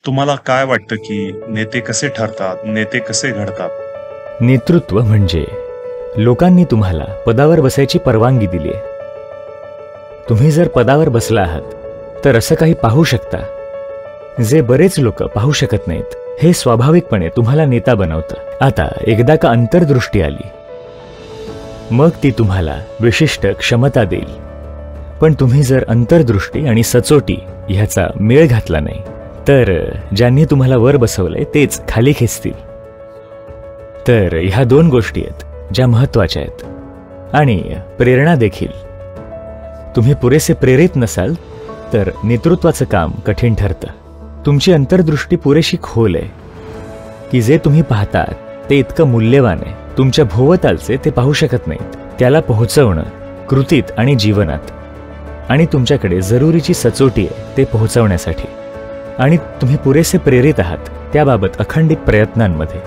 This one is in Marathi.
तुम्हाला काय वाटतं की नेते कसे ठरतात, नेते कसे घडतात? नेतृत्व म्हणजे लोकांनी तुम्हाला पदावर बसायची परवानगी दिली आहे. तुम्ही जर पदावर बसला आहात तर असं काही पाहू शकता जे बरेच लोक पाहू शकत नाहीत. हे स्वाभाविकपणे तुम्हाला नेता बनवतं. आता एकदा का अंतर्दृष्टी आली मग ती तुम्हाला विशिष्ट क्षमता देईल. पण तुम्ही जर अंतर्दृष्टी आणि सचोटी ह्याचा मेळ घातला नाही तर ज्यांनी तुम्हाला वर बसवलंय तेच खाली खेचतील. तर ह्या दोन गोष्टी आहेत ज्या महत्वाच्या आहेत आणि प्रेरणा देखील. तुम्ही पुरेसे प्रेरित नसाल तर नेतृत्वाचं काम कठीण ठरतं. तुमची अंतर्दृष्टी पुरेशी खोल आहे की जे तुम्ही पाहतात ते इतकं मूल्यवान आहे. तुमच्या भोवतालचे ते पाहू शकत नाहीत. त्याला पोहोचवणं कृतीत आणि जीवनात. आणि तुमच्याकडे जरुरीची सचोटी आहे ते पोहोचवण्यासाठी. आणि तुम्ही पुरेसे प्रेरित आहात त्याबाबत अखंडित प्रयत्नांमध्ये.